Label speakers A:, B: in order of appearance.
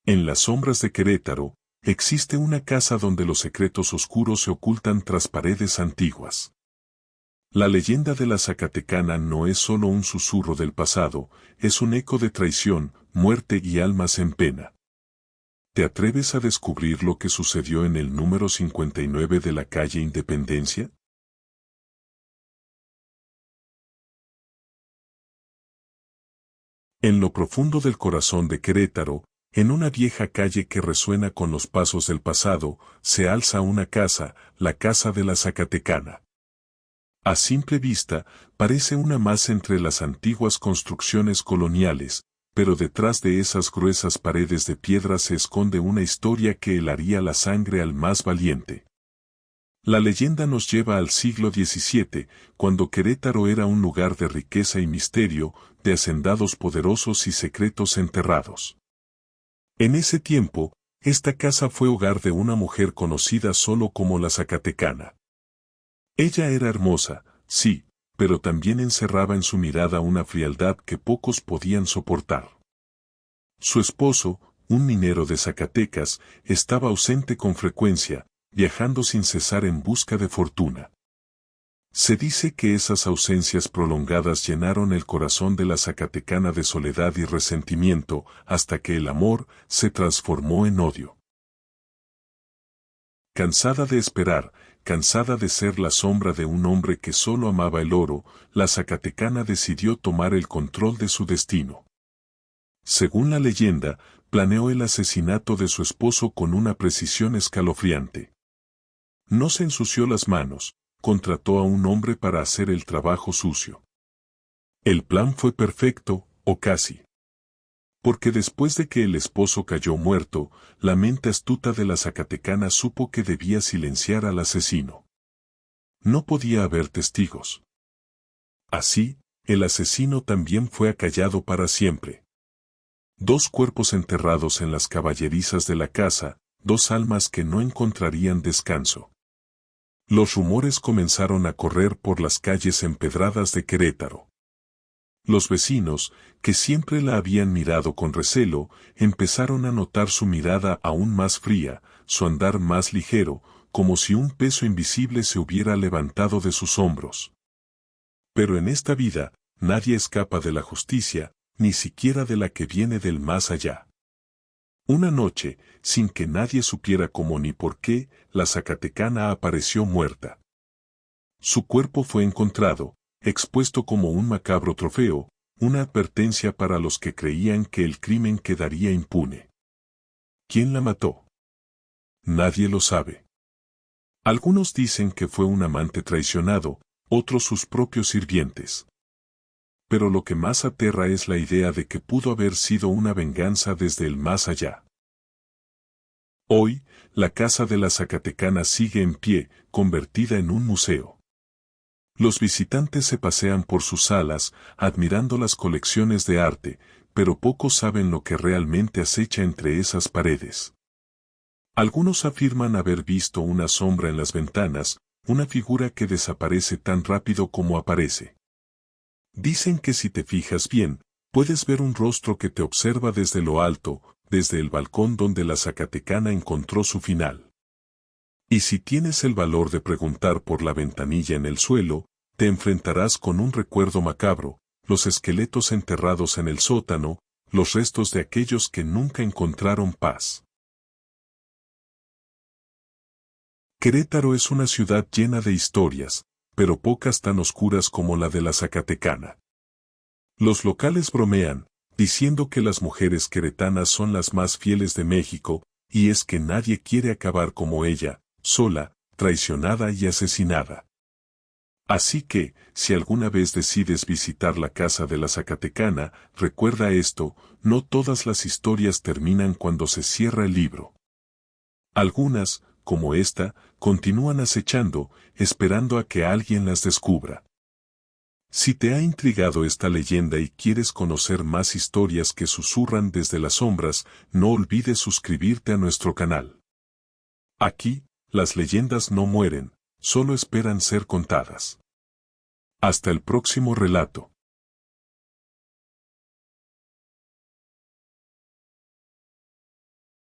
A: En las sombras de Querétaro, existe una casa donde los secretos oscuros se ocultan tras paredes antiguas. La leyenda de la Zacatecana no es solo un susurro del pasado, es un eco de traición, muerte y almas en pena. ¿Te atreves a descubrir lo que sucedió en el número 59 de la calle Independencia? En lo profundo del corazón de Querétaro, en una vieja calle que resuena con los pasos del pasado, se alza una casa, la Casa de la Zacatecana. A simple vista, parece una más entre las antiguas construcciones coloniales, pero detrás de esas gruesas paredes de piedra se esconde una historia que helaría la sangre al más valiente. La leyenda nos lleva al siglo XVII, cuando Querétaro era un lugar de riqueza y misterio, de hacendados poderosos y secretos enterrados. En ese tiempo, esta casa fue hogar de una mujer conocida solo como la Zacatecana. Ella era hermosa, sí, pero también encerraba en su mirada una frialdad que pocos podían soportar. Su esposo, un minero de Zacatecas, estaba ausente con frecuencia, viajando sin cesar en busca de fortuna. Se dice que esas ausencias prolongadas llenaron el corazón de la Zacatecana de soledad y resentimiento, hasta que el amor se transformó en odio. Cansada de esperar, cansada de ser la sombra de un hombre que solo amaba el oro, la Zacatecana decidió tomar el control de su destino. Según la leyenda, planeó el asesinato de su esposo con una precisión escalofriante. No se ensució las manos, contrató a un hombre para hacer el trabajo sucio. El plan fue perfecto, o casi. Porque después de que el esposo cayó muerto, la mente astuta de la Zacatecana supo que debía silenciar al asesino. No podía haber testigos. Así, el asesino también fue acallado para siempre. 2 cuerpos enterrados en las caballerizas de la casa, 2 almas que no encontrarían descanso. Los rumores comenzaron a correr por las calles empedradas de Querétaro. Los vecinos, que siempre la habían mirado con recelo, empezaron a notar su mirada aún más fría, su andar más ligero, como si un peso invisible se hubiera levantado de sus hombros. Pero en esta vida, nadie escapa de la justicia, ni siquiera de la que viene del más allá. Una noche, sin que nadie supiera cómo ni por qué, la Zacatecana apareció muerta. Su cuerpo fue encontrado, expuesto como un macabro trofeo, una advertencia para los que creían que el crimen quedaría impune. ¿Quién la mató? Nadie lo sabe. Algunos dicen que fue un amante traicionado, otros sus propios sirvientes. Pero lo que más aterra es la idea de que pudo haber sido una venganza desde el más allá. Hoy, la Casa de la Zacatecana sigue en pie, convertida en un museo. Los visitantes se pasean por sus salas, admirando las colecciones de arte, pero pocos saben lo que realmente acecha entre esas paredes. Algunos afirman haber visto una sombra en las ventanas, una figura que desaparece tan rápido como aparece. Dicen que si te fijas bien, puedes ver un rostro que te observa desde lo alto, desde el balcón donde la Zacatecana encontró su final. Y si tienes el valor de preguntar por la ventanilla en el suelo, te enfrentarás con un recuerdo macabro, los esqueletos enterrados en el sótano, los restos de aquellos que nunca encontraron paz. Querétaro es una ciudad llena de historias, pero pocas tan oscuras como la de la Zacatecana. Los locales bromean, diciendo que las mujeres queretanas son las más fieles de México, y es que nadie quiere acabar como ella, sola, traicionada y asesinada. Así que, si alguna vez decides visitar la casa de la Zacatecana, recuerda esto, no todas las historias terminan cuando se cierra el libro. Algunas, como esta, continúan acechando, esperando a que alguien las descubra. Si te ha intrigado esta leyenda y quieres conocer más historias que susurran desde las sombras, no olvides suscribirte a nuestro canal. Aquí, las leyendas no mueren, solo esperan ser contadas. Hasta el próximo relato.